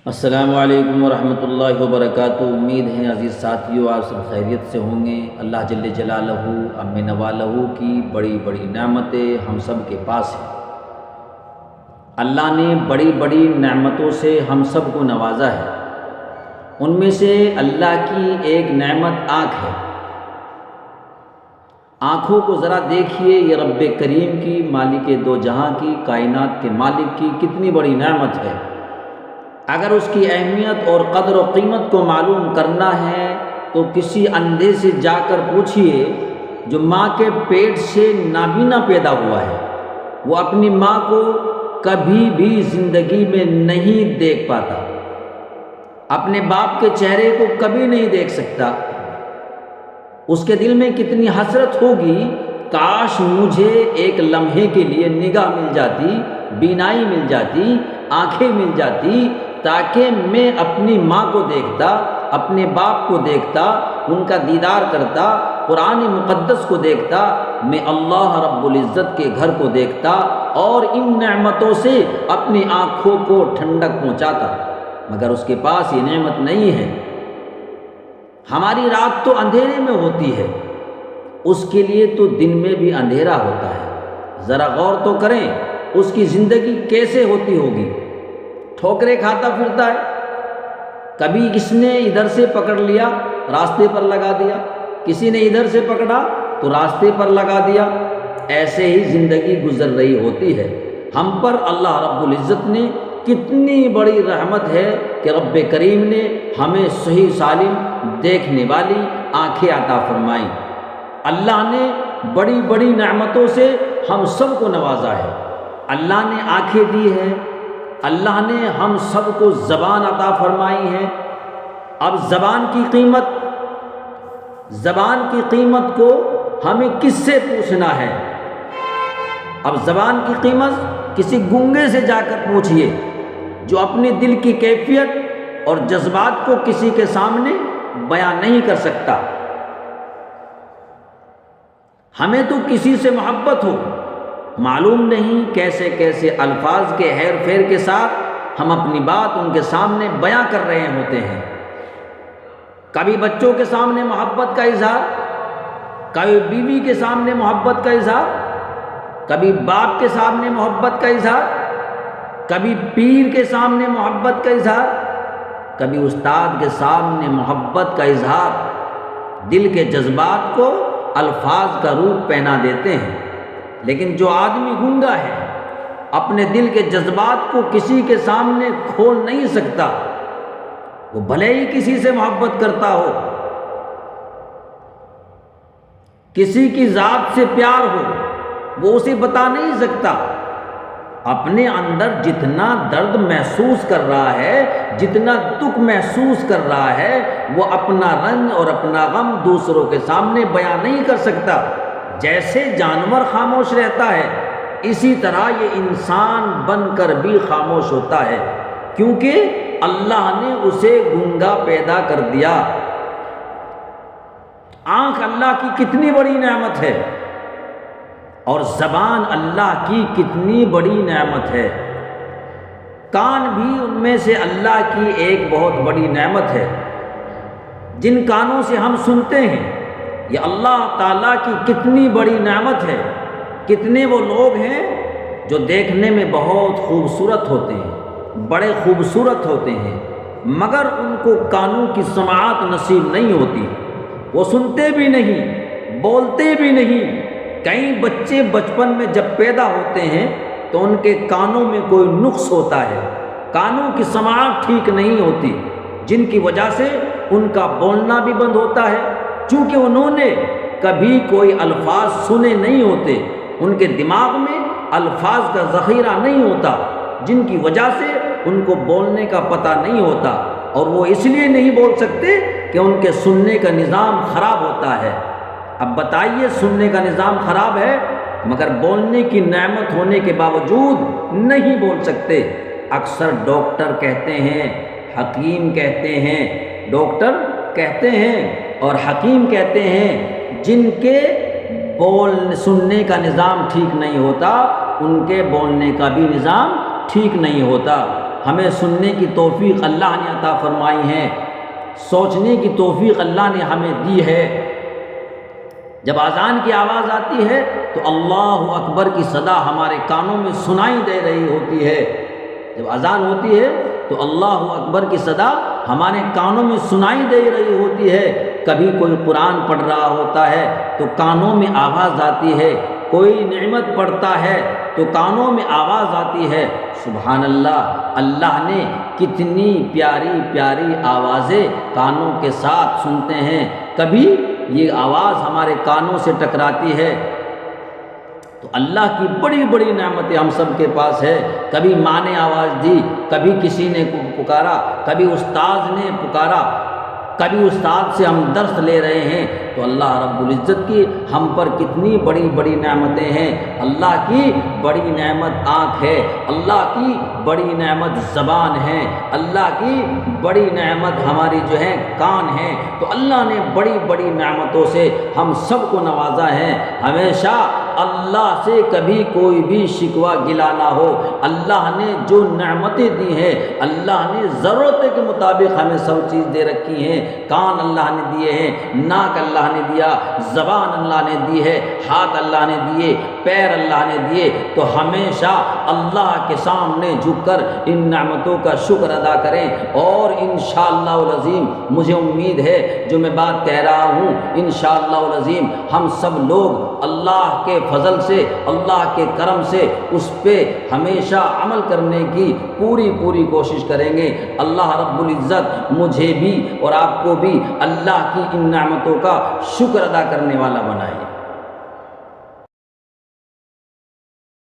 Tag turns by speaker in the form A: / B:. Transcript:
A: السلام علیکم ورحمۃ اللہ وبرکاتہ۔ امید ہے عزیز ساتھیو آپ سب خیریت سے ہوں گے۔ اللہ جل جلالہ ام نوالہ کی بڑی بڑی نعمتیں ہم سب کے پاس ہیں۔ اللہ نے بڑی بڑی نعمتوں سے ہم سب کو نوازا ہے۔ ان میں سے اللہ کی ایک نعمت آنکھ ہے۔ آنکھوں کو ذرا دیکھیے، یہ رب کریم کی، مالک دو جہاں کی، کائنات کے مالک کی کتنی بڑی نعمت ہے۔ اگر اس کی اہمیت اور قدر و قیمت کو معلوم کرنا ہے تو کسی اندھے سے جا کر پوچھئے جو ماں کے پیٹ سے نابینا پیدا ہوا ہے، وہ اپنی ماں کو کبھی بھی زندگی میں نہیں دیکھ پاتا، اپنے باپ کے چہرے کو کبھی نہیں دیکھ سکتا۔ اس کے دل میں کتنی حسرت ہوگی، کاش مجھے ایک لمحے کے لیے نگاہ مل جاتی، بینائی مل جاتی، آنکھیں مل جاتی، تاکہ میں اپنی ماں کو دیکھتا، اپنے باپ کو دیکھتا، ان کا دیدار کرتا، قرآن مقدس کو دیکھتا، میں اللہ رب العزت کے گھر کو دیکھتا اور ان نعمتوں سے اپنی آنکھوں کو ٹھنڈک پہنچاتا، مگر اس کے پاس یہ نعمت نہیں ہے۔ ہماری رات تو اندھیرے میں ہوتی ہے، اس کے لیے تو دن میں بھی اندھیرا ہوتا ہے۔ ذرا غور تو کریں، اس کی زندگی کیسے ہوتی ہوگی؟ ٹھوکریں کھاتا پھرتا ہے، کبھی کس نے ادھر سے پکڑ لیا راستے پر لگا دیا، کسی نے ادھر سے پکڑا تو راستے پر لگا دیا، ایسے ہی زندگی گزر رہی ہوتی ہے۔ ہم پر اللہ رب العزت نے کتنی بڑی رحمت ہے کہ رب کریم نے ہمیں صحیح سالم دیکھنے والی آنکھیں عطا فرمائیں۔ اللہ نے بڑی بڑی نعمتوں سے ہم سب کو نوازا ہے۔ اللہ نے آنکھیں دی ہے، اللہ نے ہم سب کو زبان عطا فرمائی ہے۔ اب زبان کی قیمت کو ہمیں کس سے پوچھنا ہے؟ اب زبان کی قیمت کسی گنگے سے جا کر پوچھئے جو اپنے دل کی کیفیت اور جذبات کو کسی کے سامنے بیان نہیں کر سکتا۔ ہمیں تو کسی سے محبت ہو، معلوم نہیں کیسے کیسے الفاظ کے ہیر پھیر کے ساتھ ہم اپنی بات ان کے سامنے بیان کر رہے ہوتے ہیں۔ کبھی بچوں کے سامنے محبت کا اظہار، کبھی بیوی کے سامنے محبت کا اظہار، کبھی باپ کے سامنے محبت کا اظہار، کبھی پیر کے سامنے محبت کا اظہار، کبھی استاد کے سامنے محبت کا اظہار، دل کے جذبات کو الفاظ کا روپ پہنا دیتے ہیں۔ لیکن جو آدمی گنگا ہے، اپنے دل کے جذبات کو کسی کے سامنے کھول نہیں سکتا، وہ بھلے ہی کسی سے محبت کرتا ہو، کسی کی ذات سے پیار ہو، وہ اسے بتا نہیں سکتا۔ اپنے اندر جتنا درد محسوس کر رہا ہے، جتنا دکھ محسوس کر رہا ہے، وہ اپنا رنج اور اپنا غم دوسروں کے سامنے بیان نہیں کر سکتا۔ جیسے جانور خاموش رہتا ہے، اسی طرح یہ انسان بن کر بھی خاموش ہوتا ہے، کیونکہ اللہ نے اسے گنگا پیدا کر دیا۔ آنکھ اللہ کی کتنی بڑی نعمت ہے، اور زبان اللہ کی کتنی بڑی نعمت ہے۔ کان بھی ان میں سے اللہ کی ایک بہت بڑی نعمت ہے۔ جن کانوں سے ہم سنتے ہیں، یہ اللہ تعالیٰ کی کتنی بڑی نعمت ہے۔ کتنے وہ لوگ ہیں جو دیکھنے میں بہت خوبصورت ہوتے ہیں، بڑے خوبصورت ہوتے ہیں، مگر ان کو کانوں کی سماعت نصیب نہیں ہوتی، وہ سنتے بھی نہیں، بولتے بھی نہیں۔ کئی بچے بچپن میں جب پیدا ہوتے ہیں تو ان کے کانوں میں کوئی نقص ہوتا ہے، کانوں کی سماعت ٹھیک نہیں ہوتی، جن کی وجہ سے ان کا بولنا بھی بند ہوتا ہے، چونکہ انہوں نے کبھی کوئی الفاظ سنے نہیں ہوتے، ان کے دماغ میں الفاظ کا ذخیرہ نہیں ہوتا، جن کی وجہ سے ان کو بولنے کا پتہ نہیں ہوتا، اور وہ اس لیے نہیں بول سکتے کہ ان کے سننے کا نظام خراب ہوتا ہے۔ اب بتائیے، سننے کا نظام خراب ہے مگر بولنے کی نعمت ہونے کے باوجود نہیں بول سکتے۔ اکثر ڈاکٹر کہتے ہیں، حکیم کہتے ہیں، ڈاکٹر کہتے ہیں اور حکیم کہتے ہیں جن کے سننے کا نظام ٹھیک نہیں ہوتا، ان کے بولنے کا بھی نظام ٹھیک نہیں ہوتا۔ ہمیں سننے کی توفیق اللہ نے عطا فرمائی ہے، سوچنے کی توفیق اللہ نے ہمیں دی ہے۔ جب اذان کی آواز آتی ہے تو اللہ اکبر کی صدا ہمارے کانوں میں سنائی دے رہی ہوتی ہے۔ جب اذان ہوتی ہے تو اللہ اکبر کی صدا ہمارے کانوں میں سنائی دے رہی ہوتی ہے۔ کبھی کوئی قرآن پڑھ رہا ہوتا ہے تو کانوں میں آواز آتی ہے، کوئی نعمت پڑھتا ہے تو کانوں میں آواز آتی ہے۔ سبحان اللہ، اللہ نے کتنی پیاری پیاری آوازیں کانوں کے ساتھ سنتے ہیں۔ کبھی یہ آواز ہمارے کانوں سے ٹکراتی ہے تو اللہ کی بڑی بڑی نعمتیں ہم سب کے پاس ہے۔ کبھی ماں نے آواز دی، کبھی کسی نے پکارا، کبھی استاد نے پکارا، کبھی استاد سے ہم درس لے رہے ہیں تو اللہ رب العزت کی ہم پر کتنی بڑی بڑی نعمتیں ہیں۔ اللہ کی بڑی نعمت آنکھ ہے، اللہ کی بڑی نعمت زبان ہے، اللہ کی بڑی نعمت ہماری جو ہے کان ہے۔ تو اللہ نے بڑی بڑی نعمتوں سے ہم سب کو نوازا ہے۔ ہمیشہ اللہ سے کبھی کوئی بھی شکوہ گلا نہ ہو۔ اللہ نے جو نعمتیں دی ہیں، اللہ نے ضرورت کے مطابق ہمیں سب چیز دے رکھی ہیں۔ کان اللہ نے دیے ہیں، ناک اللہ نے دیا، زبان اللہ نے دی ہے، ہاتھ اللہ نے دیے، پیر اللہ نے دیے۔ تو ہمیشہ اللہ کے سامنے جھک کر ان نعمتوں کا شکر ادا کریں، اور انشاءاللہ العظیم مجھے امید ہے جو میں بات کہہ رہا ہوں، انشاءاللہ العظیم ہم سب لوگ اللہ کے فضل سے، اللہ کے کرم سے اس پہ ہمیشہ عمل کرنے کی پوری کوشش کریں گے۔ اللہ رب العزت مجھے بھی اور آپ کو بھی اللہ کی ان نعمتوں کا شکر ادا کرنے والا بنائے۔